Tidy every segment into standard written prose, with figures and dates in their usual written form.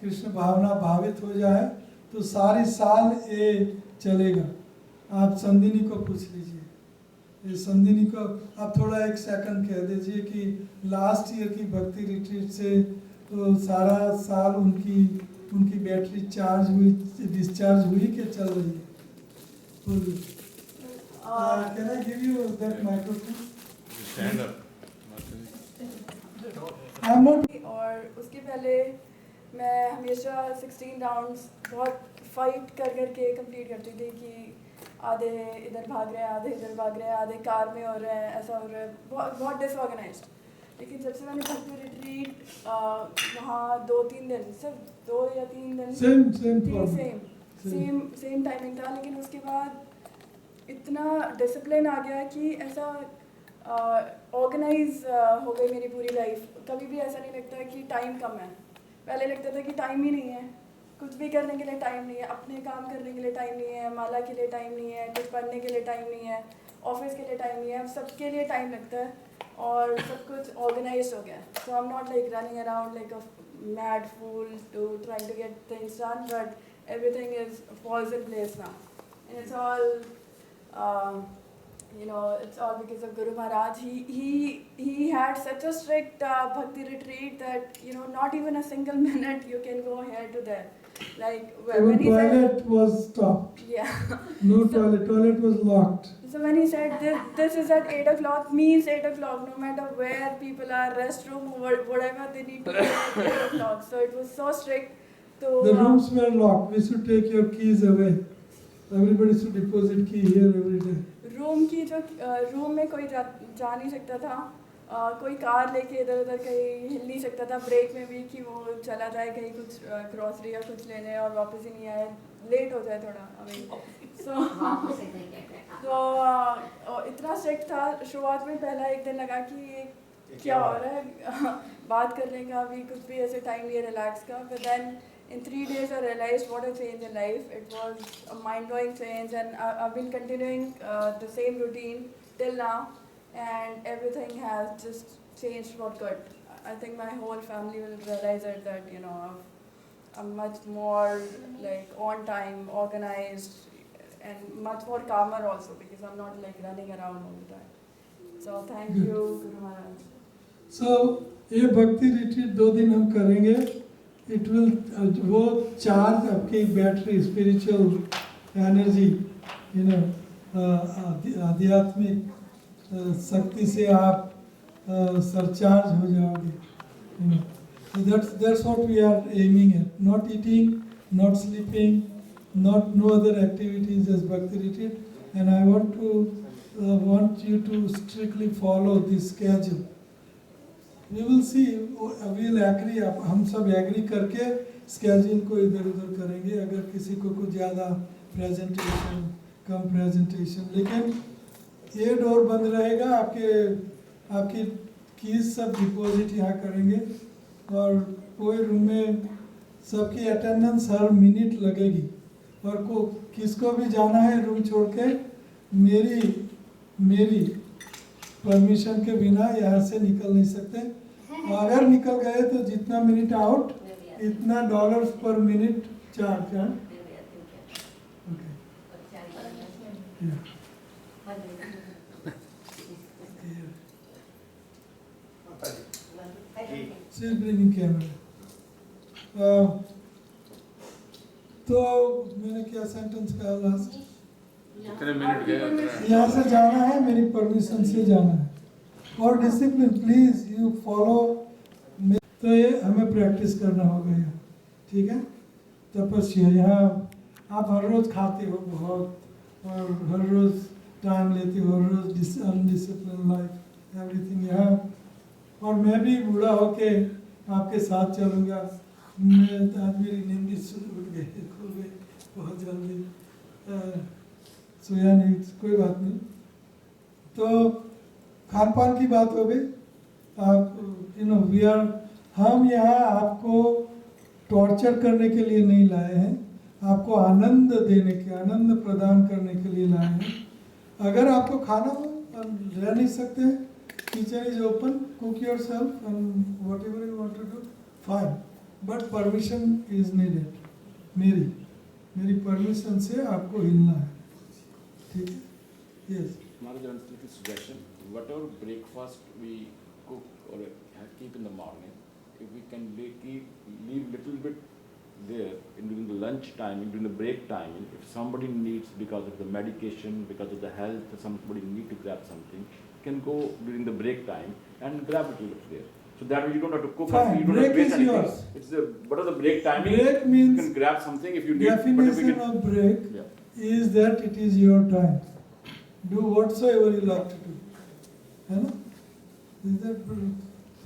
कृष्ण भावना भावित हो जाए तो सारी साल ये चलेगा। आप संदिनी को पूछ लीजिए, ये संदिनी को आप थोड़ा एक सेकंड कह दीजिए कि लास्ट ईयर की भक्ति रिट्रीट से तो सारा साल उनकी बैटरी चार्ज हुई, डिस्चार्ज हुई कि चल रही है? Can I give you that microphone? Stand up. और उसके पहले मैं हमेशा 16 राउंड्स बहुत फाइट कर के कंप्लीट करती थी कि आधे इधर भाग रहे हैं, आधे इधर भाग रहे हैं, आधे कार में हो रहे हैं, ऐसा हो रहा है, बहुत डिसऑर्गेनाइज्ड। लेकिन जब से मैंने भक्ति रिट्रीट वहाँ 2-3 दिन, सिर्फ 2 या 3 दिन सेम टाइमिंग था, लेकिन उसके बाद इतना डिसिप्लिन आ गया कि ऐसा ऑर्गेनाइज हो गई मेरी पूरी लाइफ। कभी भी ऐसा नहीं लगता कि टाइम कम है। पहले लगता था कि टाइम ही नहीं है, कुछ भी करने के लिए टाइम नहीं है, अपने काम करने के लिए टाइम नहीं है, माला के लिए टाइम नहीं है, कुछ पढ़ने के लिए टाइम नहीं है, ऑफिस के लिए टाइम नहीं है, सबके लिए टाइम लगता है और सब कुछ ऑर्गेनाइज हो गया। So I am not like running around like a mad fool to trying to get things done, but everything is falls in place now and it's all it's all because of Guru Maharaj. He had such a strict bhakti retreat that not even a single minute you can go here to there. Like when he toilet was stopped. Yeah. No toilet was locked. So when he said this is at 8 o'clock, means 8 o'clock, no matter where people are, restroom, whatever they need to do at 8 o'clock. So it was so strict. So the rooms were locked. We should take your keys away. Everybody should deposit key here every day. Room में कोई जा नहीं सकता था, कोई car लेके इधर उधर कहीं हिल नहीं सकता था, ब्रेक में भी कि वो चला जाए कहीं कुछ ग्रॉसरी या कुछ लेने और वापस ही नहीं आए, लेट हो जाए थोड़ा। तो इतना स्ट्रिक्ट था। शुरुआत में पहला एक दिन लगा कि ये क्या हो रहा है, बात करने का भी कुछ भी ऐसे टाइम नहीं है रिलैक्स का। But then in 3 days I realized what a change in life. It was a mind-blowing change, and I've been continuing the same routine till now, and everything has just changed for good. I think my whole family will realize it, that I'm much more like on time, organized, and much more calmer also, because I'm not like running around all the time. So thank you, Guru Maharaj. So ये भक्ति retreat 2 दिन हम करेंगे। It will वो charge आपकी battery, spiritual energy, आध्यात्मिक शक्ति से आप सरचार्ज हो जाओगे। That's what we are aiming at. Not eating, not sleeping, no other activities as Bhakti retreat. And I want you to strictly follow this schedule. We will see, we'll agree, हम सब agree करके schedule को इधर उधर करेंगे। अगर किसी को कुछ ज़्यादा प्रेजेंटेशन, कम प्रेजेंटेशन, लेकिन ये डोर बंद रहेगा। आपकी कीज सब डिपॉजिट यहाँ करेंगे और कोई रूम में सबकी अटेंडेंस हर मिनट लगेगी। और किसको भी जाना है रूम छोड़ के मेरी परमिशन के बिना यहाँ से निकल नहीं सकते। अगर निकल गए तो जितना मिनट आउट इतना $, पर मिनट चार्ज है। Bringing camera. तो मैंने क्या सेंटेंस कहा लास्ट? कितने मिनट गए? यहाँ से जाना है, मेरी परमिशन से जाना है। और डिसिप्लिन प्लीज यू फॉलो। तो ये हमें प्रैक्टिस करना होगा यहाँ, ठीक है? तपस्या, यहाँ आप हर रोज खाते हो बहुत, और हर रोज टाइम लेते हो, हर रोज अनडिसिप्लिन लाइफ एवरीथिंग यहाँ। और मैं भी बूढ़ा होके आपके साथ चलूँगा। आज मेरी नींद भी उठ गई, खुल गई बहुत जल्दी, सोया नहीं, कोई बात नहीं। तो खान पान की बात हो गई। आप हम यहाँ आपको टॉर्चर करने के लिए नहीं लाए हैं, आपको आनंद आनंद प्रदान करने के लिए लाए हैं। अगर आपको खाना हो, रह नहीं सकते, kitchen is open, cook yourself and whatever you want to do, fine. But permission is needed, मेरी परमिशन से आपको हिलना है, ठीक है? Yes. Maharaj, I want to suggestion. Whatever breakfast we cook or keep in the morning, if we can leave little bit there during the lunch time, during the break time, if somebody needs because of the medication, because of the health, somebody need to grab something, can go during the break time and grab it there. So that way you don't have to cook. Fine. You don't Break have to waste is anything. yours. It's the what are the break timing? Break means you can grab something if you need. But if we definition can, of break yeah. is that it is your time. Do whatsoever you like to do. है ना? Is that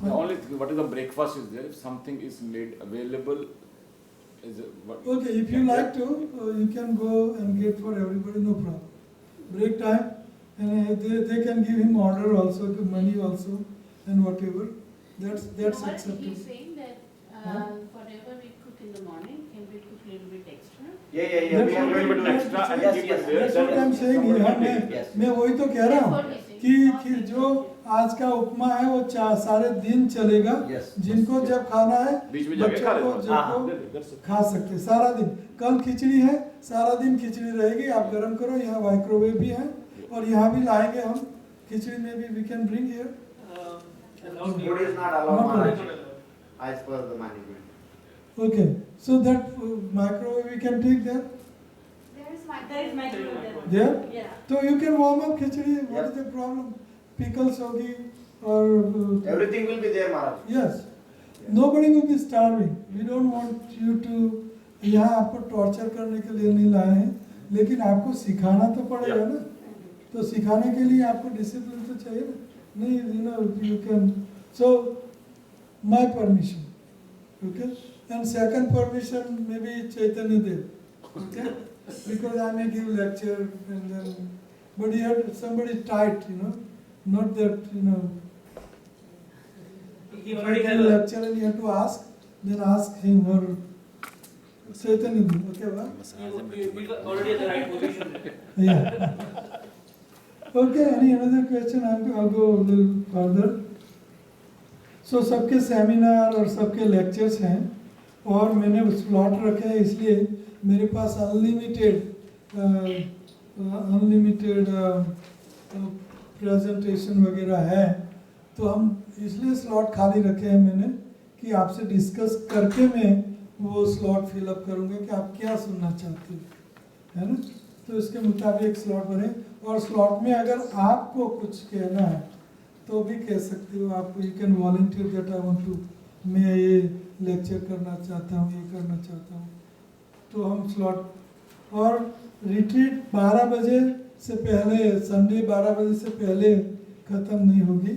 The only thing, what is the breakfast is there? If something is made available, is it, what? Okay, if you like to, you can go and get for everybody, no problem. Break time, and they can give him order also, money also, and whatever. That's acceptable. He's saying that whatever we cook in the morning, can we cook a little bit extra? Yeah. That's We have a little bit of extra and Yes, keep yes, it there. That's then what I'm saying. somebody हाँ, can take it. Yes. मैं वही तो कह रहा That's हूँ what he's saying. कि जो आज का उपमा है वो सारे दिन चलेगा। Yes. जिनको जब खाना है बीच में जाके खा बच्चों को लेते हैं। जिनको That's it. खा सकते हैं सारा दिन। कल खिचड़ी है, सारा दिन खिचड़ी रहेगी, आप गर्म करो। यहाँ माइक्रोवेव भी है और यहाँ भी लाएंगे हम खिचड़ी में भी। We can bring here. Food is not allowed, Not Maharaj, allowed. as per the management. Okay, so that microwave we can take there. There is microwave There? Yeah. So you can warm up khichdi. What Yep. is the problem? Pickles होगी और Everything will be there, Maharaj. yes. Nobody will be starving. We don't want you to यहाँ आपको torture करने के लिए नहीं लाए हैं, लेकिन आपको सिखाना तो पड़ेगा ना। तो सिखाने के लिए आपको डिसिप्लिन तो चाहिए ना। नहीं, you can. So my permission, okay. And second permission maybe Chaitanya Dev, okay. Because I may give lecture and then, but you have somebody tight, not that He if I already give has a a lecture and you have to ask, then ask him or Chaitanya Dev, okay, what? he already has the right position. Yeah. Okay, any another question? I'll go a little further. So सबके seminar और सबके lectures हैं और मैंने slot रखे हैं, इसलिए मेरे पास अनलिमिटेड प्रेजेंटेशन वगैरह है। तो हम इसलिए स्लॉट खाली रखे हैं मैंने कि आपसे डिस्कस करके मैं वो स्लॉट फिलअप करूँगा कि आप क्या सुनना चाहते हो, है ना। तो इसके मुताबिक एक स्लॉट बने और स्लॉट में अगर आपको कुछ कहना है तो भी कह सकते हो। आप you can volunteer that I want to, मैं ये लेक्चर करना चाहता हूँ, ये करना चाहता हूँ। तो हम स्लॉट और रिट्रीट 12 बजे से पहले, संडे 12 बजे से पहले ख़त्म नहीं होगी।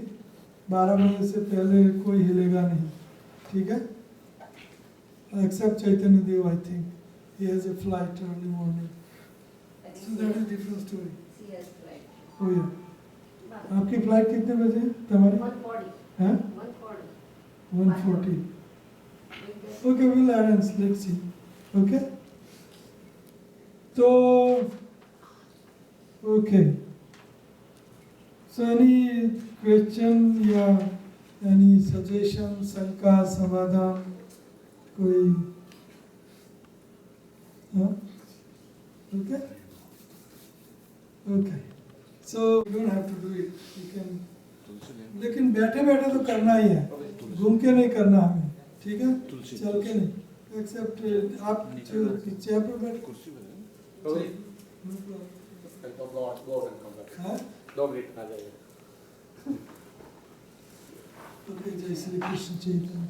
12 बजे से पहले कोई हिलेगा नहीं, ठीक है। Except Chaitanya Dev, I think he has a flight early morning, so that is different story. Oh yeah, आपकी फ्लाइट कितने बजे है तुम्हारी? 140. हैं? 140. 140। Okay, we'll arrange. Let's see. Okay. So, okay. So, any question या any suggestion, शंका, समाधान, कोई? हाँ? Okay. Okay. So you don't have to do it. You can. लेकिन बैठे बैठे तो करना ही है, घूम के नहीं करना हमें, ठीक है, चल के नहीं। एक्सेप्ट आप चेयर पर बैठ, जय श्री कृष्ण चैतन्य।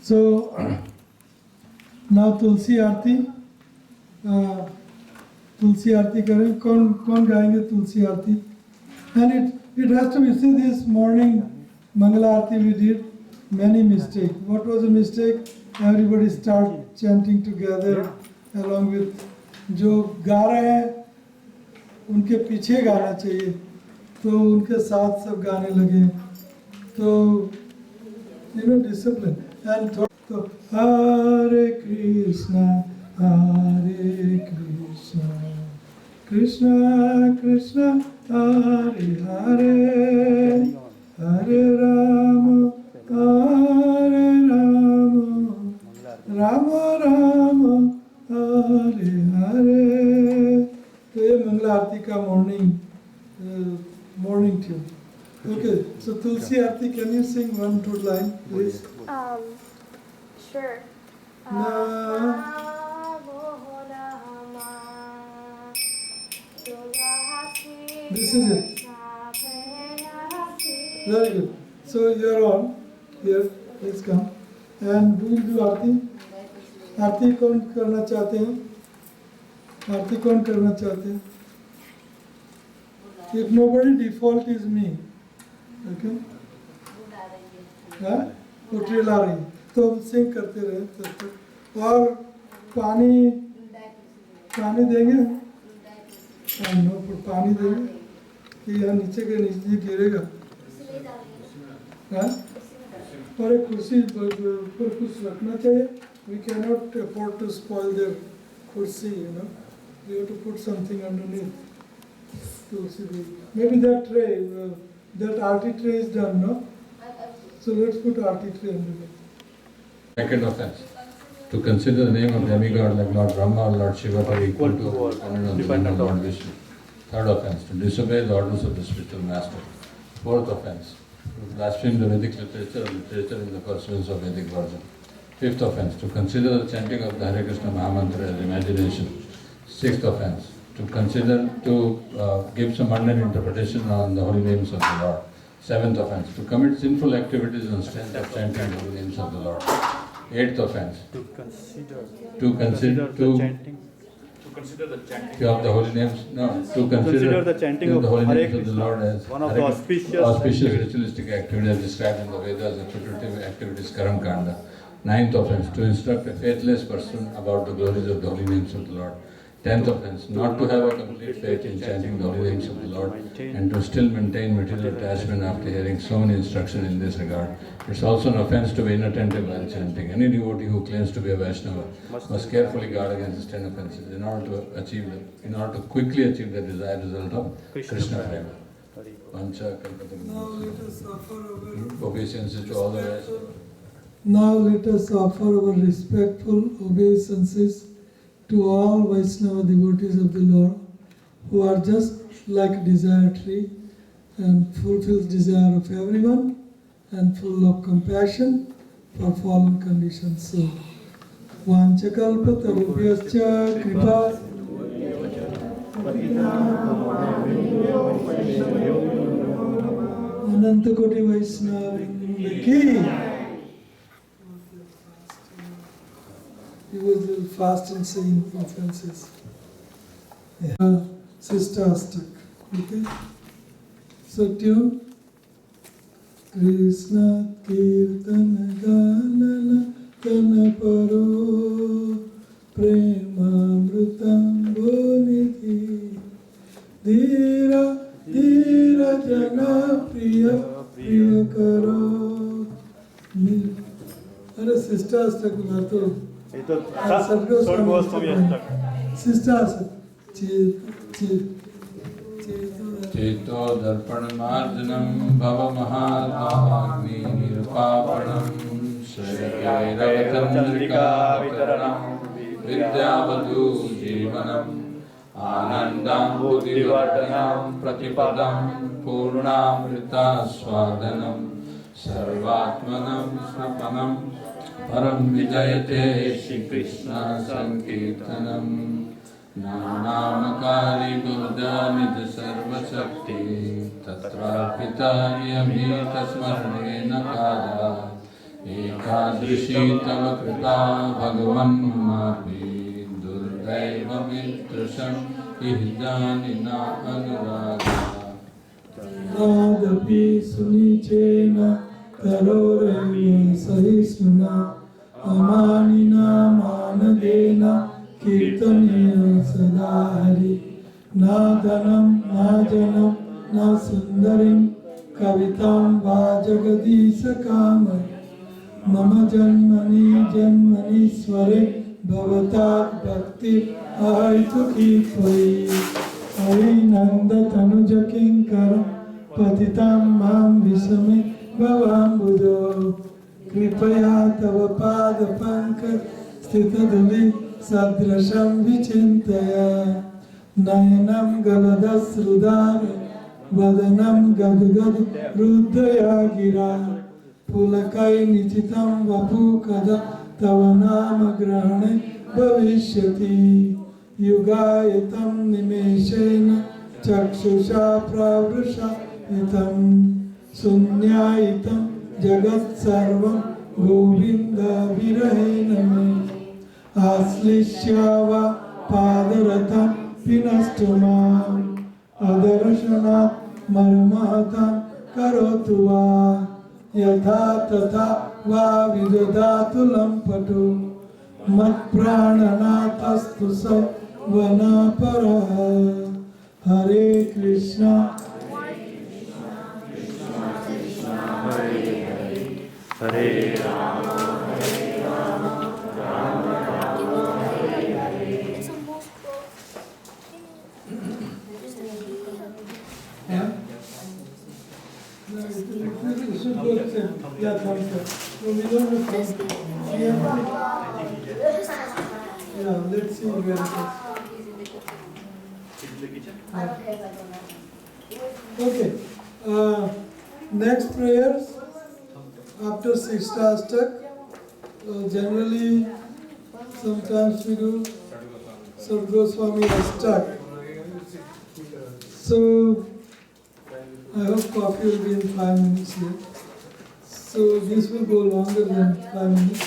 So now तुलसी आरती तुलसी आरती करें कौन कौन गाएंगे तुलसी आरती and it has to be see this morning Mangala Aarti we did many mistakes. What was the mistake? Everybody start chanting together along with जो गा रहे हैं उनके पीछे गाना चाहिए तो उनके साथ सब गाने लगे तो discipline and तो Hare Krishna Krishna Krishna Hare Hare Hare Rama Rama Rama Hare Hare तो ये मंगला आरती का morning tune. Okay, so Tulsi Aarti, can you sing 1-2 line, please? Sure. This is it. Very good. So you are on here. Please come. And we will do Aarti. आरती कौन करना चाहते हैं? आरती कौन करना चाहते हैं? If nobody, default is me. Okay? हाँ? उठरी ला रही तो हम सिंग करते रहे तब तक और पानी देंगे नो पर पानी देंगे कि यहाँ नीचे के नीचे गिरेगा हाँ और एक कुर्सी पर कुछ रखना चाहिए we cannot afford to spoil their kursi, we have to put something underneath maybe that tray that arti tray is done, no? So let's put arti tray underneath. Second offense, to consider the name of demigod like Lord Brahma or Lord Shiva to be equal to dependent on Lord Vishnu. Third offense, to disobey the orders of the spiritual master. Fourth offense, to blaspheme the Vedic literature or literature in the pursuance of Vedic version. Fifth offense, to consider the chanting of the Hare Krishna Mahamantra as imagination. Sixth offense, to consider to give some undone interpretation on the holy names of the Lord. Seventh offense, to commit sinful activities on strength of chanting the holy names of the Lord. Eighth offense, to consider the chanting of the holy names. No, to consider the chanting of the holy names of the Lord as one of the auspicious ritualistic activities described in the Vedas as precurative activities, Karam Kanda. Ninth offense, to instruct a faithless person about the glories of the holy names of the Lord. 10th offense, not to have a complete faith in chanting the holy names of the Lord and to still maintain material attachment after hearing so many instructions in this regard. It's also an offense to be inattentive while chanting. Any devotee who claims to be a Vaishnava must carefully guard against these 10 offenses in order to quickly achieve the desired result of Krishna prema. Pancha kalpatam. Obeisances to all the Vaishnavas. Now let us offer our respectful obeisances to all Vaishnava devotees of the Lord who are just like a desire tree and fulfills desire of everyone and full of compassion for fallen conditions. So, Vanchakalpatarubhyascha kripa Anantakoti Vaishnava ki he was fast in saying offenses. Yeah. Sister Astak. Okay? So tune. Krishna Kirtana Ganana Kanaparo Premamrutam Bonidhi Dhira Dhira Jana Priya Priya Karo. Are Sister Astak Mato. Sister Cheto darpana marjanam bhava mahatma agni nirpapanam श्रीरवचन्द्रिका वितरणं विद्यावधू जीवनम् आनन्दं बुद्धिवर्धनं प्रतिपदं पूर्णामृतास्वादनं सर्वात्मनं स्नपनं परं विजयते श्रीकृष्ण संकीर्तनं नानामकारि बुद्धानिध सर्वशक्ति तत्रार्पिता यमितस्मरणेन कालात् एकादशी तव कृपा भगवन् ममापि दुर्दैवमित्रशं इदानीना अनुरागा तदपि सुनिचेन करोरव्ये सहिष्णुना अमानिना मानदेन कीर्तनीय सदा हरि न धनं न जनं न सुन्दरीं कवितां वा जगदीशकामये मम जन्मनि जन्मनीश्वरे भवतात् भक्ति अहैतुकी त्वयि हरिनन्दतनुजकिङ्कर पतितां मां विस्मय भवाम्बुजो कृपया तव पादपङ्कज स्थितधूलि सदृशं विचिन्तय नयनं गलदश्रुधार वदनं गद्गद रुद्धया गिरा पुलकै निचितं वपु कदा तव नाम ग्रहणे भविष्यति युगायतं निमेषेण चक्षुषा प्रवृषायितं शून्यायितं जगत्सर्वं गोविन्दविरहेण मे आश्लिष्य वा पादरथं विनष्टु माम् अदर्शनात् मर्महतं करोतु वा यथा तथा वा विदधातु लम्पटु मत्प्राणनाथस्तु सवनापरः हरे कृष्णा हरे Ram Yeah. No, it should go the same. Yeah, thumbs up. No, we don't have thumbs up. Yeah, let's see where it is. Okay. Next prayers after Sixtastak. Generally, sometimes we do Sargoswami Astak. So, I hope coffee will be in 5 minutes here. So this will go longer than 5 minutes.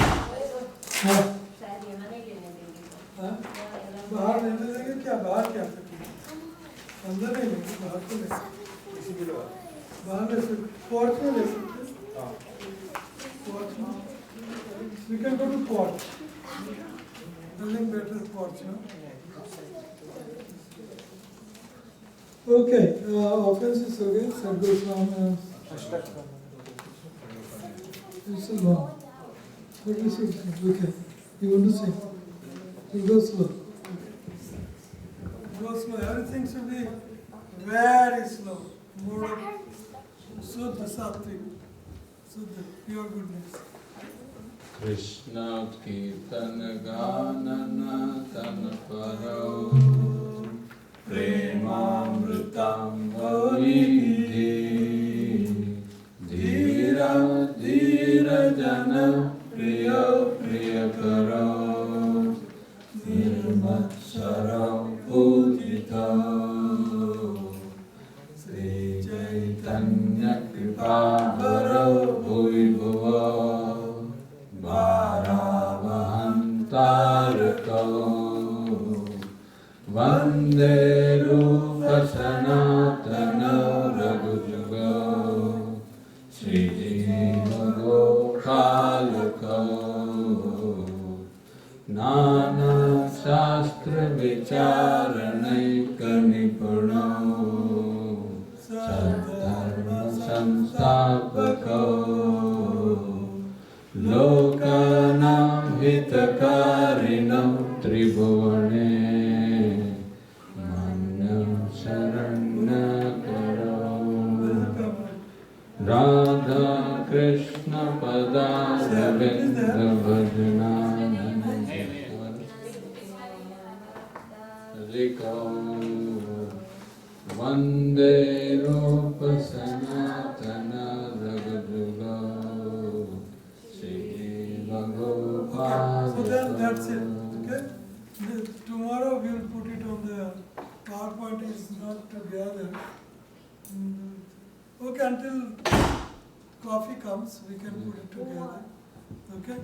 बाहर लेने देंगे क्या? बाहर क्या? अंदर नहीं लेंगे, बाहर तो लेंगे। बाहर ले सकते, porch में ले सकते। Porch में, we can go to porch. I think better porch, no? Okay, offenses again, Sargoswami. It's so long. But we should, okay. You want to say? You go slow. Go slow. Everything should be very slow. More of Suddha Sattvic. Suddha, pure goodness. Krishna Kirtan Ganana Tanaparo Premamrutam Vanidhi Dhira Dhira Jana Priya Priya Karo Nirmatsara Pujita Sri Chaitanya Kripa Varo Bhuvi Bhuva Bharavahantarako Vande Rupa Sanatana Raghujuga Sri Jiva Gopalako Nana Shastra Vicharanaika Nipano Sadharma Samstapako Lokanam Hitakarinam Tribhuvane Mannam Sharanakaro Radha Krishna Padaya Govinda Bhajana Riko Vande Rupa Sanatana Raghujuga Sri Bhagopal. So then that's it. Okay? Tomorrow we will put it on the PowerPoint is not together. Okay, until coffee comes, we can put it together. Okay?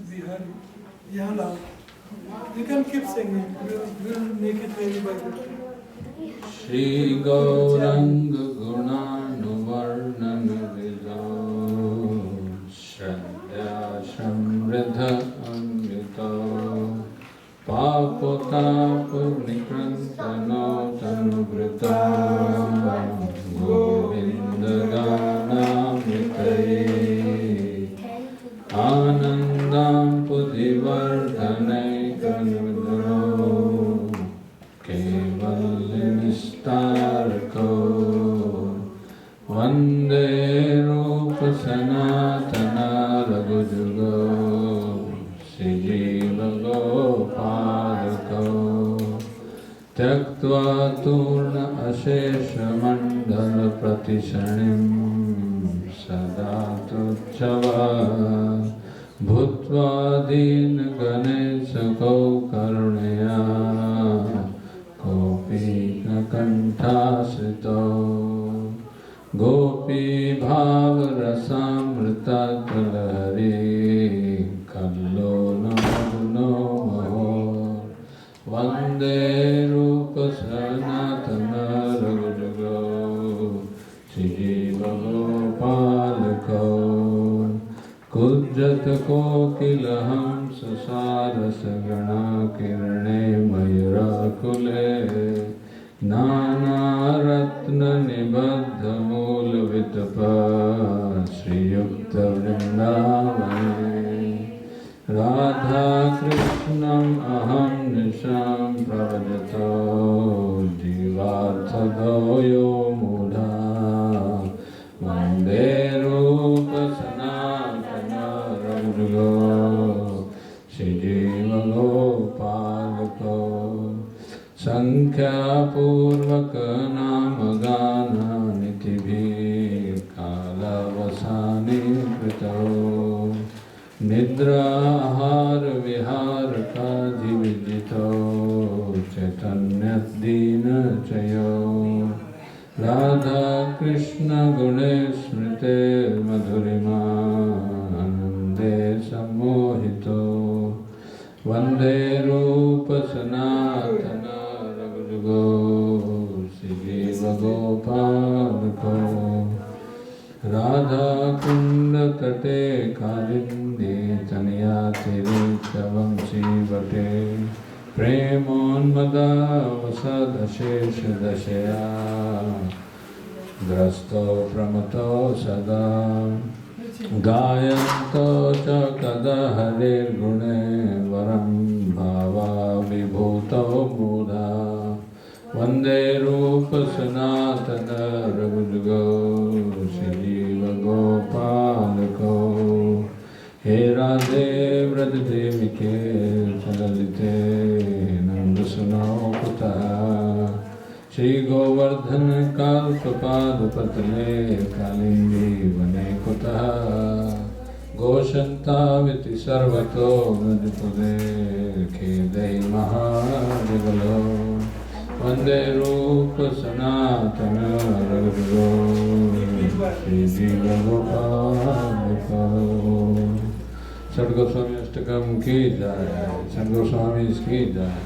Bihari. Yala. You can keep singing. We'll make it very by the Shri Gauranga Gunanuvarnamrita Shraddha Samriddha Amrita Papotapa Nikrantano Tanubrita Govinda Ganamritaye Anandam Pudivardhanai Kanudaro Kevalnistarko Vande Rupa Sanatana Raghujugo Sijiva Gopalako Tyaktva Turna Ashesha Mandala Pratishanim Sada Tuchava Bhutva Din Ganesha Karunaya Gopi Kanthasrito Gopi Bhava Rasamrita Kalahari Kallona Madhuno Mahor Vande Rupa Sanatana Raghujugo Sijiva Gopalako Kujjat Kokilaham Sasarasagana Kirane Mayurakule Nana Ratna Nibadha Mula Vitapa Sri Yukta Vrindavane Radha Krishnam Aham Nisham Pravadato Jivartha Doyo Mudha Vande Rupa Sanatana Raghujugo Sijiva Gopalako Sankhya Purvaka Namagana Nitibhi Kalavasani Krito Nidra Ahar Vihar Kaji Vijito Chaitanyat Dina Chayo Radha Krishna Gunesmrite Madhurima Anande Samohito Vande Rupa Sanatana Raghujugo Sijiva Gopalako Radha Kunda Tate Kalindi Taniyatiri Chavam Sivate Premonmada Vasad Ashesha Dashaya Grasto Pramato Sada Gayanto Cha Kada Harir Gune Varam Bhava Vibhuto Buddha Vande Rupa Sanatana Raghujugo Sijiva Gopalako He Radhe Vraj Devike Chalalite Nandasano Pata Shri Govardhan Kalpapad Patale Kalindi Vane Kuta Goshanta Viti Sarvato Nadipude Kedai Mahadevalo Vande Rupa Sanatana Raghujugo Sijiva Gopalako Sad Goswami Ashtakam ki jai, Sad Goswamis ki jai.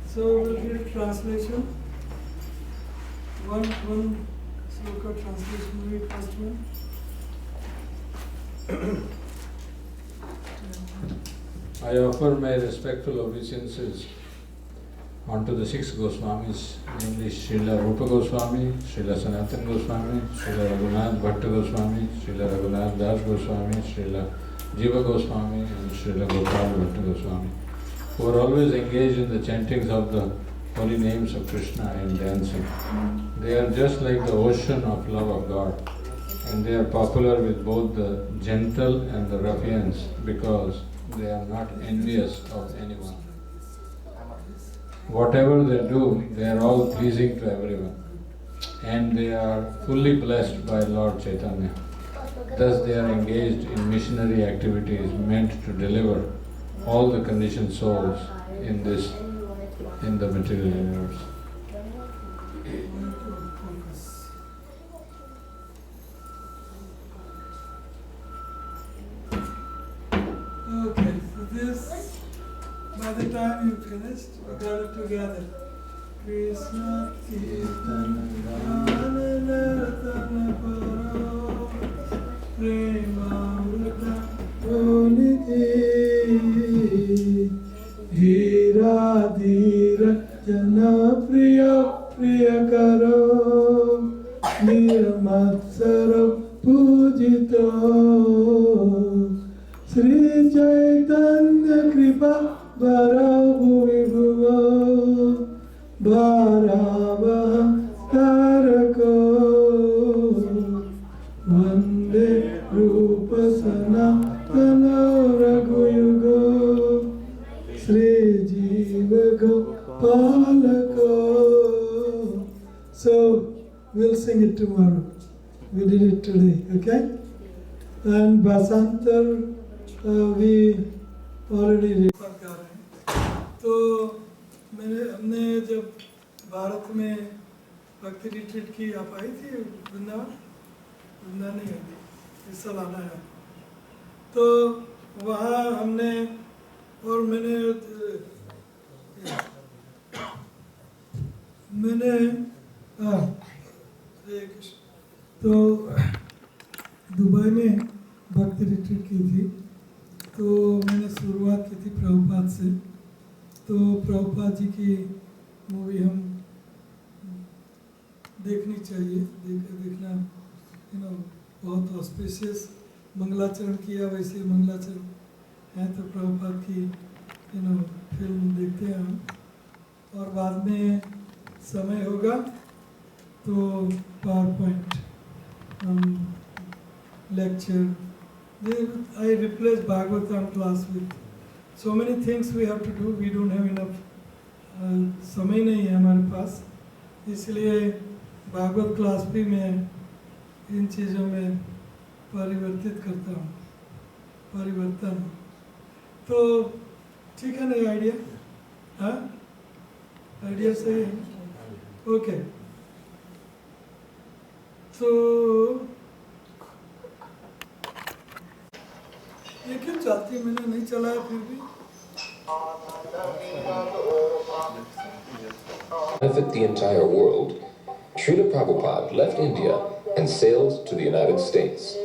So we'll read translation. One sloka translation, read first one. I offer my respectful obeisances unto the six Goswamis, namely Srila Rupa Goswami, Srila Sanatana Goswami, Srila Raghunath Bhatta Goswami, Srila Raghunath Das Goswami, Srila Jiva Goswami and Srila Gopal Bhatta Goswami, who are always engaged in the chantings of the holy names of Krishna and dancing. They are just like the ocean of love of God, and they are popular with both the gentle and the ruffians because they are not envious of anyone. Whatever they do, they are all pleasing to everyone, and they are fully blessed by Lord Chaitanya. Thus they are engaged in missionary activities meant to deliver all the conditioned souls in the material universe. Okay, so this, by the time you finished, we got it together. Krishna Kirtana Nartana Paro Premamrita Pranidhi Hira Dhira Jana Priya Priya Karo Nirmatsara Pujito Sri Chaitanya Kripa Bharavu Vibhuva Bharava Tarako Vande Rupa Sanatana Raghuyugo Sri Jiva Gopalako. So we'll sing it tomorrow. We did it today, okay? And Basantar we already read. तो हमने जब भारत में भक्ति retreat की, आप आई थी वृंदावन? वृंदावन नहीं आई थी, इस साल आना है। तो वहाँ हमने और मैंने तो दुबई में भक्ति रिट्रीट की थी। तो मैंने शुरुआत की थी प्रभुपाद से। तो प्रभुपाद जी की मूवी हम देखनी चाहिए, देखना बहुत ऑस्पिशियस मंगलाचरण किया, वैसे मंगलाचरण है तो प्रभुपाद की फिल्म देखते हैं हम। और बाद में समय होगा तो power point lecture. I replaced Bhagavatam class with so many things we have to do. We don't have enough समय नहीं है हमारे पास, इसलिए भागवत क्लास भी मैं इन चीज़ों में परिवर्तित करता हूँ, परिवर्तन। तो ठीक है ना आइडिया? हाँ, आइडिया सही है। ओके, तो ये क्यों चलती है? मैंने नहीं चलाया फिर भी। Benefit the entire world, Srila Prabhupada left India and sailed to the United States.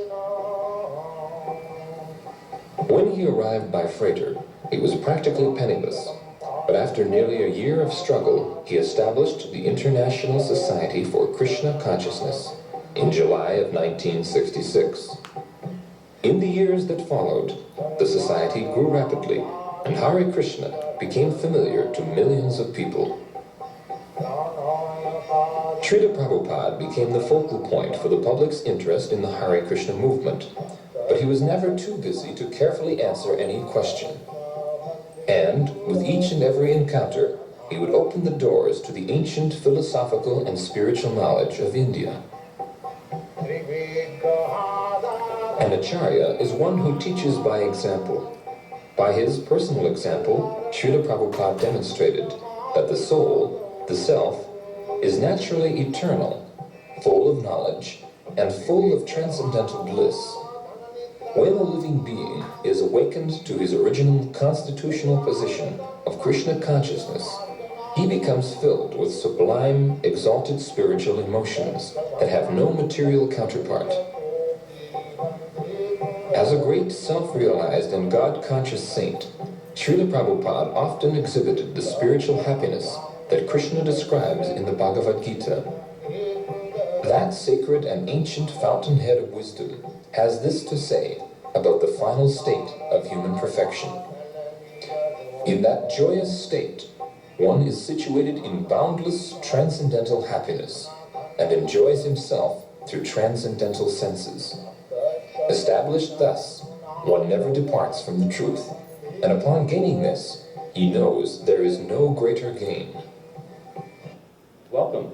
When he arrived by freighter, he was practically penniless, but after nearly a year of struggle, he established the International Society for Krishna Consciousness in July of 1966. In the years that followed, the society grew rapidly, and Hare Krishna became familiar to millions of people. Srila Prabhupada became the focal point for the public's interest in the Hare Krishna movement, but he was never too busy to carefully answer any question. And with each and every encounter, he would open the doors to the ancient philosophical and spiritual knowledge of India. An acharya is one who teaches by example. By his personal example, Srila Prabhupada demonstrated that the soul, the self, is naturally eternal, full of knowledge, and full of transcendental bliss. When a living being is awakened to his original constitutional position of Krishna consciousness, he becomes filled with sublime, exalted spiritual emotions that have no material counterpart. As a great self-realized and God-conscious saint, Srila Prabhupada often exhibited the spiritual happiness that Krishna describes in the Bhagavad Gita. That sacred and ancient fountainhead of wisdom has this to say about the final state of human perfection. In that joyous state, one is situated in boundless transcendental happiness. and enjoys himself through transcendental senses. Established thus, one never departs from the truth, and upon gaining this, he knows there is no greater gain. Welcome.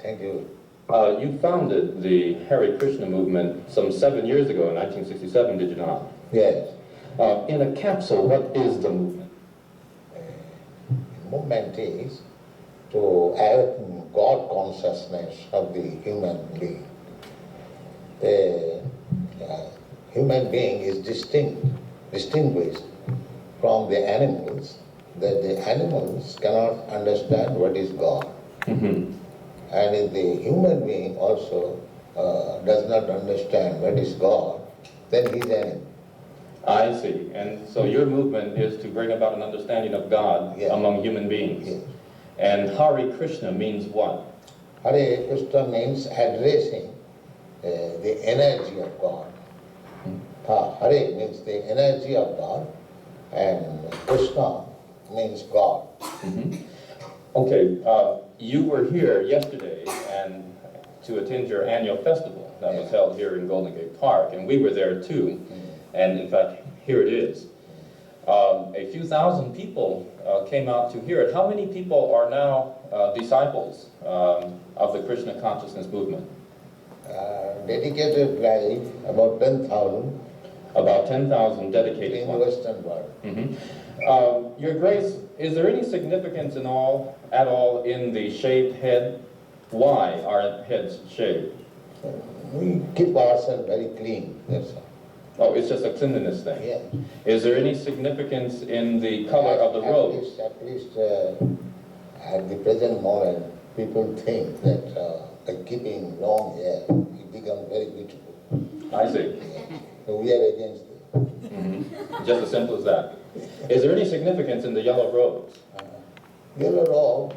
Thank you. You founded the Hare Krishna movement some 7 years ago in 1967, did you not? Yes. In a capsule, what is the movement? Movement is to have God consciousness of the human being. The human being is distinguished from the animals, that the animals cannot understand what is God. Mm-hmm. And if the human being also does not understand what is God, then he is animal. I see. And so your movement is to bring about an understanding of God Yes. among human beings. Yes. And Hare Krishna means what? Hare Krishna means addressing the energy of God. Hare means the energy of God, and Krishna means God. Mm-hmm. Okay, you were here yesterday and to attend your annual festival that was held here in Golden Gate Park, and we were there too. And in fact, here it is. A few thousand people came out to hear it. How many people are now disciples of the Krishna consciousness movement? Dedicated life, about 10,000 About 10,000 dedicated in the ones. Western world. Mm-hmm. Your Grace, is there any significance at all in the shaved head? Why are heads shaved? We keep ourselves very clean, that's all. Oh, it's just a cleanliness thing. Yeah. Is there any significance in the color of the robes? At least at the present moment, people think that by keeping long hair, it becomes very beautiful. I see. So we are against it. Mm-hmm. Just as simple as that. Is there any significance in the yellow robes? Yellow robe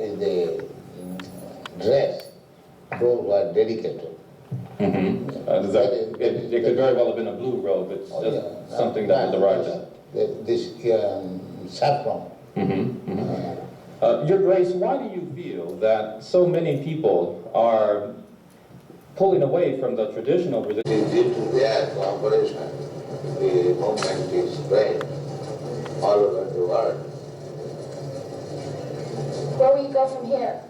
is the dress those who are dedicated. Mm-hmm. It could very well have been a blue robe. It's just something that was arrived at. This saffron. Mm-hmm. Mm-hmm. Your Grace, why do you feel that so many people are pulling away from the traditional religion? Due to their cooperation, the movement is spread all over the world. Where will you go from here?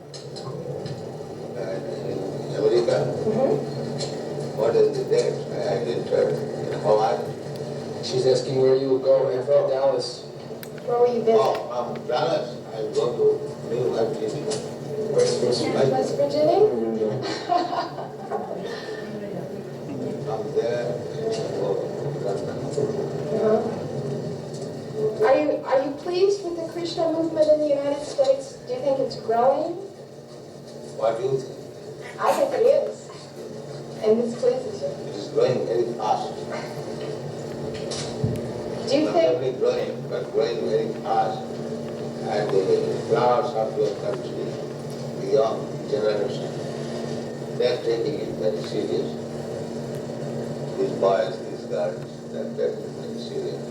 In America, what is the date? I entered in Hawaii. She's asking where you will go after Dallas. Where will you visit? Oh, from Dallas, I go to New Virginia. West Virginia? From there, I go to London. Are you pleased with the Krishna movement in the United States? Do you think it's growing? What do you think? I think it is. And this pleases you. It is growing very fast. Do you Not think only growing, but growing very fast. And the flowers of your country, the young generation, they are taking it very serious. These boys, these girls, they are taking it very serious.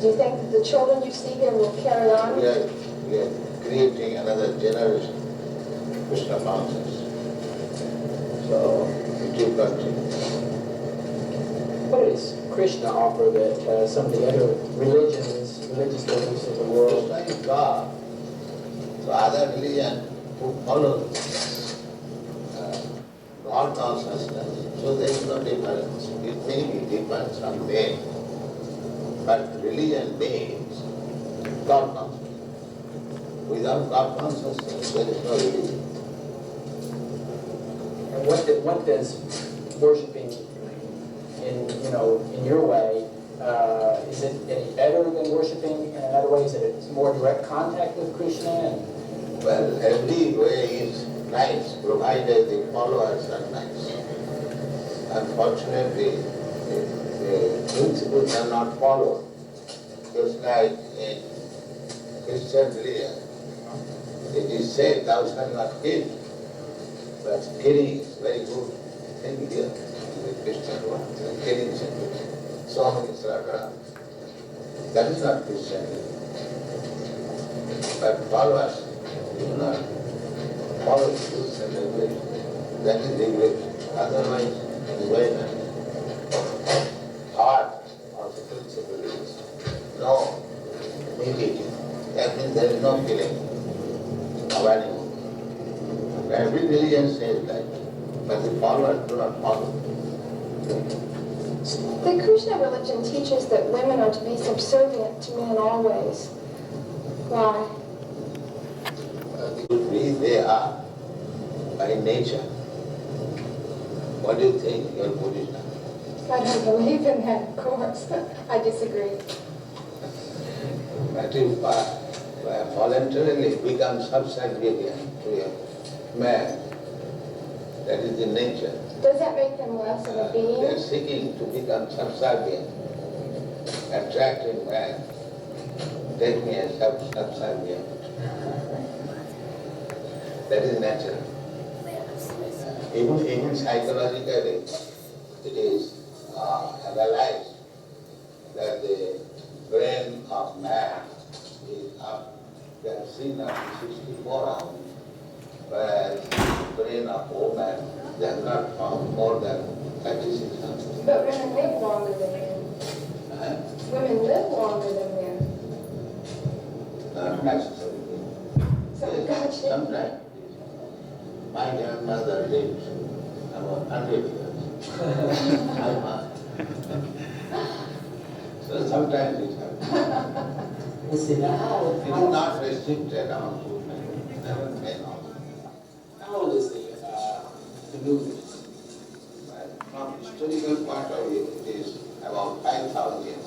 do you think that the children you see here will carry on? We are creating another generation, Krishna conscious. So, it will continue. What does Krishna offer that some of the other religious beliefs of the world? Krishna is God. So other religion who follow God consciousness, so there is no difference. It may be different from them, but religion means God consciousness. Without God consciousness, there is no religion. And what does worshiping in your way, is it any better than worshiping in another way? Is it a more direct contact with Krishna? Well, every way is nice, provided the followers are nice. Unfortunately, the principles are not followed. Just like in Christian religion, it is said, thou shalt not kill. But killing is very good thing here. The Christian one, killing so many slaughter. That is not Christian. But followers do not follow the rules and That is regret. Otherwise, enjoyment. Thought of the principle is no immediate. That means there is no feeling of anyone. Every religion says that, but the followers do not follow. The Krishna religion teaches that women are to be subservient to men always. Why? They are by nature. What do you think your position? I don't believe in that, of course. I disagree. That is why voluntarily become subservient to a man. That is the nature. Does that make them less of a They are being? seeking to become subservient, attractive man. Take me as subservient. That is natural. Even psychologically, it is analyzed that the brain of man is up, they have seen up to 64 hours, whereas the brain of woman, they have not found more than 36 hours. But women live longer than men. Women live longer than men. Not necessarily. So God should... Sometimes. My grandmother lived about 100 years. So sometimes it happens. It is not restricted on women, never men also. How old is the movement? From historical point of view, it is about 5,000 years.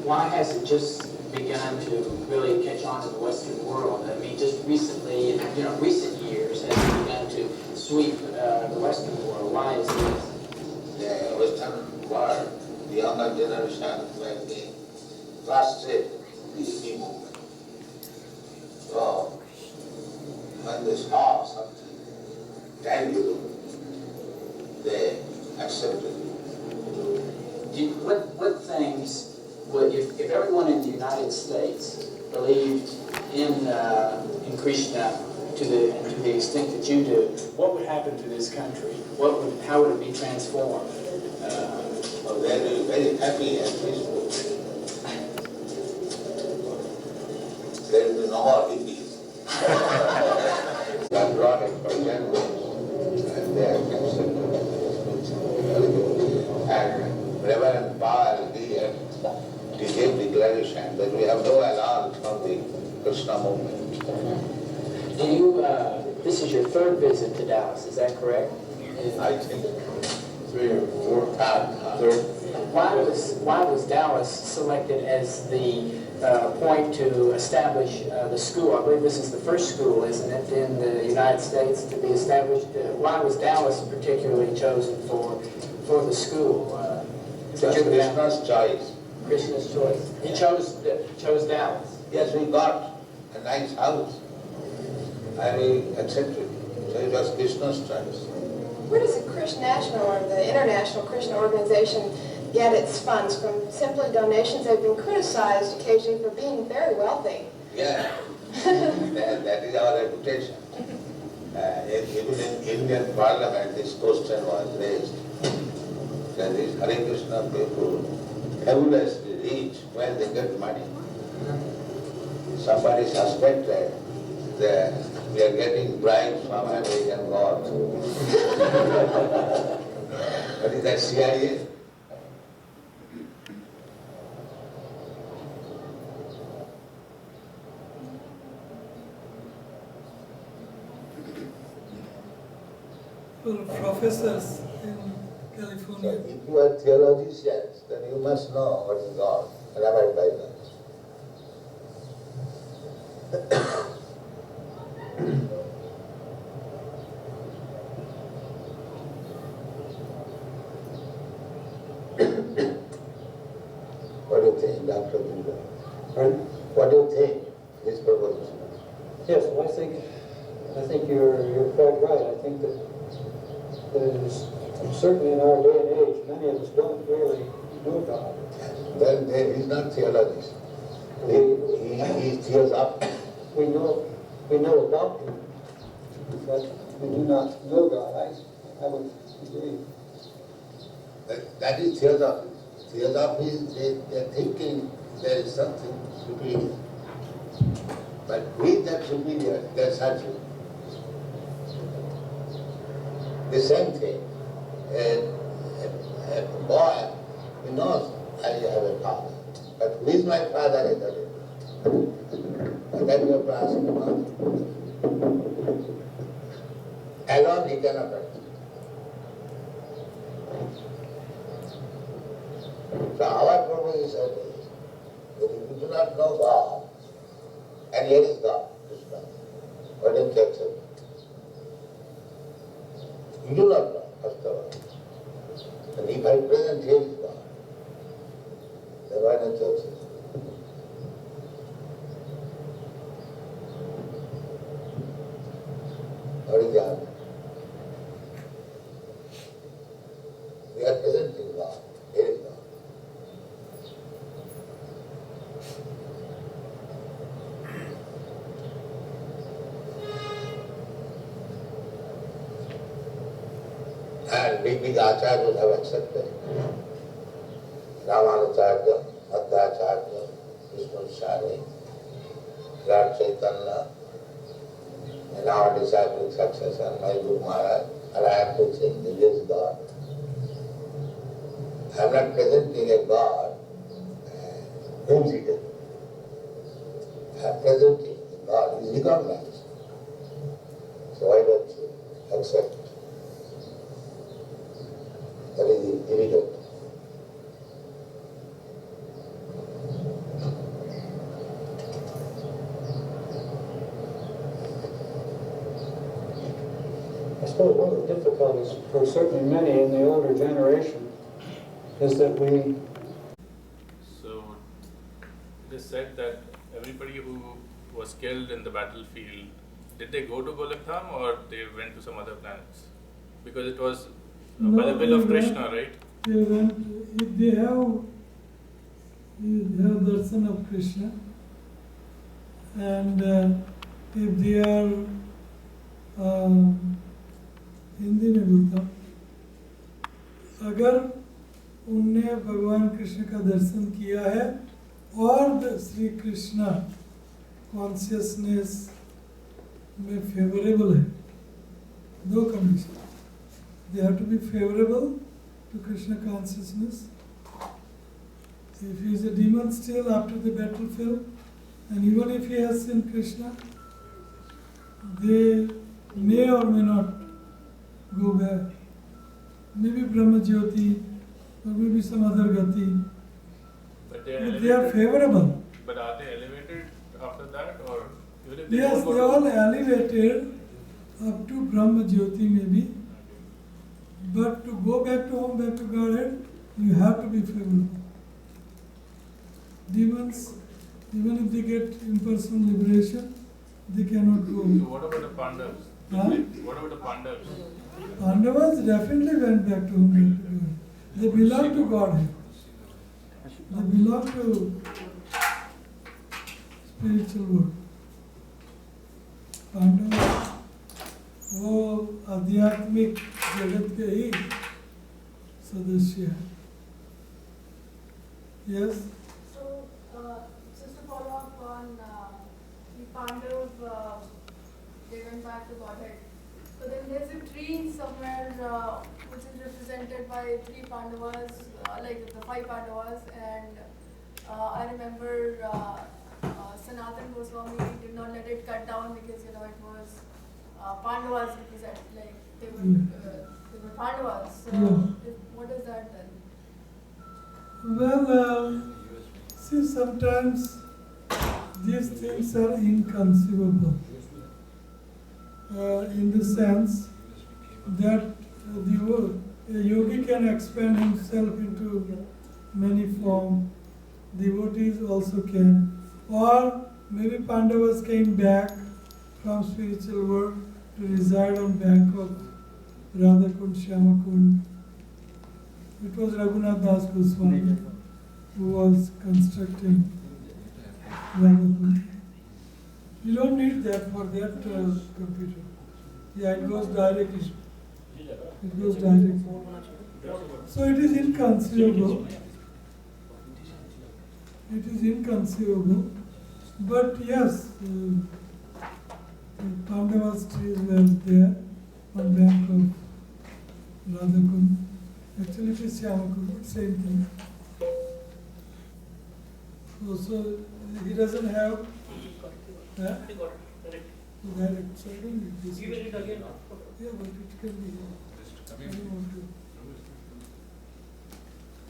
Why has it just begun to really catch on in the Western world? I mean, just recently, recent years, has it begun to sweep the Western world? Why is this? The Western world, the younger generation, like the frustrate the hippie movement. So, when they saw something tangible, they accepted it. What things would, if everyone in the United States believed in Krishna to the extent that you do, what would happen to this country? How would it be transformed? Well, they will be very happy and peaceful. There will be no more hippies. They brought it for generations, and they have accepted it. And Reverend Paul here, he gave declaration that we have no alarm from the Krishna movement. Do you, this is your third visit to Dallas, is that correct? I think 3 or 4 times. Third. Why was Dallas selected as the point to establish the school? I believe this is the first school, isn't it, in the United States to be established? Why was Dallas particularly chosen for the school? Krishna's choice. Krishna's choice. He chose Dallas. Yes, we got a nice house. I will accept it. So it was Krishna's choice. Where does the Krishna National or the International Krishna Organization get its funds? From simply donations? They've been criticized occasionally for being very wealthy. Yeah, that is our reputation. Even in Indian Parliament, this question was raised. That these Hare Krishna people fabulously rich when they get money. Somebody suspected that we are getting bribes from American God. What is that, CIA? Professors in California. So if you are theologians, then you must know what is God, Rabbi Bible. What do you think, Dr. Buddha? What do you think this proposition? Yes, well, I think you're quite right. I think that certainly in our day and age, many of us don't really know God. Then he's not theologist. He is theosophic. We know about Him, but we do not know God. I would agree. That is theosophy. Theosophy is they are thinking there is something superior. But who is that superior? They are searching. The same thing. A boy, he knows I have a father. But who is my father? I don't know. And then you have to ask the father. Alone he cannot understand. So our proposition is that if you do not know God, and here is God, Krishna, why don't you accept it? You do not know, first of all. And if I present here is God, then why don't you accept it? What is the answer? We are presenting God, here is God. And big acharyas would have accepted. Ramanacharya, Madhacharya, Vishnu Shani, Lord Chaitanya, and our disciplic successor, my Guru Maharaj, and I am preaching the is God. I am not presenting a God whom he did. I am presenting a God who is recognized. So why don't you accept it? That is irritating. I suppose one of the difficulties for certainly many in the older generation is that we... So, it is said that everybody who was killed in the battlefield, did they go to Golokdham or they went to some other planets? Because it was by the will of Krishna, right? They went, if they have darshan of Krishna, and if they are Hindi में बोलता हूँ, अगर उनने भगवान कृष्ण का दर्शन किया है और श्री कृष्ण कॉन्शियसनेस में फेवरेबल है, दो condition, they have to be favorable to Krishna consciousness. If he is a demon still after the battlefield, and even if he has seen Krishna, they may or may not go back. Maybe Brahma Jyoti, or maybe some other Gati. But They are favorable. But are they elevated after that, or even if they Yes, don't they go all elevated up to Brahma Jyoti maybe. But to go back to home, back to Godhead, you have to be favorable. Demons, even if they get impersonal liberation, they cannot go. So what about the Pandavas? What about the Pandavas? Pandavas definitely went back to home, back to Godhead. They belong to Godhead. They belong to spiritual world. Pandavas, वो आध्यात्मिक जगत के ही सदस्य हैं. Yes. So, just to follow up on the Pandav, they went back to Godhead. So then there's a tree somewhere which is represented by three Pandavas, like the five Pandavas, and I remember Sanatan Goswami did not let it cut down because it was Pandavas represent, like they were Pandavas. So what is that then? Well, see, sometimes these things are inconceivable in the sense that a yogi can expand himself into many forms, devotees also can, or maybe Pandavas came back from spiritual world to reside on bank of Radhakund, Shyamakund. It was Raghunath Das Goswami who was constructing Radhakund. You don't need that for that computer. Yeah, it goes directly. It goes directly. So it is inconceivable. It is inconceivable. But yes, the Pandavas trees were there on bank of Radhakund. Actually it is Shyamakund, but same thing. So he doesn't have direct, so I don't need this. You will it again? Yeah, but it can be here. I don't want to.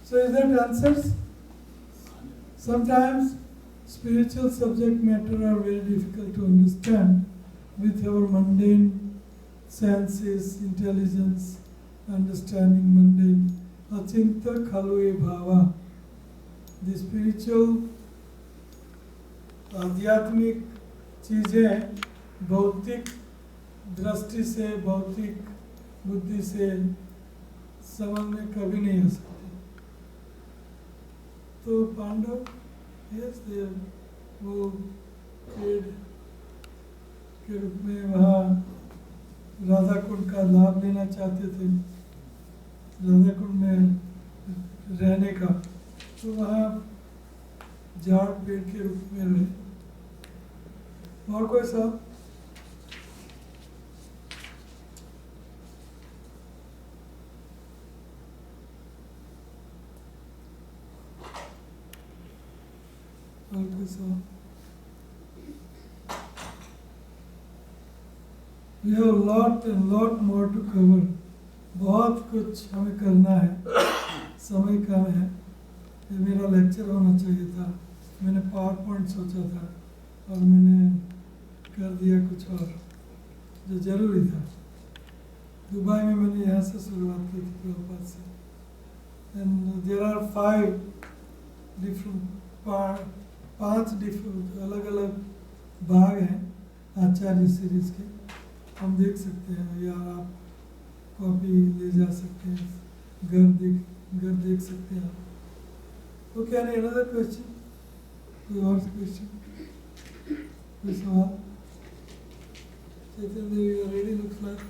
So is that answers? Sometimes spiritual subject matter are very difficult to understand with our mundane senses, intelligence, understanding mundane. Achinta khalve bhava. The spiritual, आध्यात्मिक चीजें भौतिक दृष्टि से, भौतिक बुद्धि से समझ में कभी नहीं आ सकती. तो पांडव यस वो पेड़ के रूप में वहाँ राधा कुंड का लाभ लेना चाहते थे, राधा कुंड में रहने का. तो वहाँ झाड़ पेड़ के रूप में रहे. और कोई साहब? और कोई साहब? We have a lot and lot more to cover. बहुत कुछ हमें करना है, समय कम है. ये मेरा लेक्चर होना चाहिए था. मैंने पावर पॉइंट सोचा था और मैंने कर दिया कुछ और जो जरूरी था. दुबई में मैंने यहाँ से शुरुआत की थी प्रभुपाद से. एंड देयर आर 5 डिफरेंट पांच डिफरेंट अलग अलग भाग हैं आचार्य सीरीज के. हम देख सकते हैं या आप कॉपी ले जा सकते हैं, घर देख सकते हैं. Okay, any another question? कोई और क्वेश्चन? कोई सवाल? चैतन्य देवी रेडी लुक्स लाइक.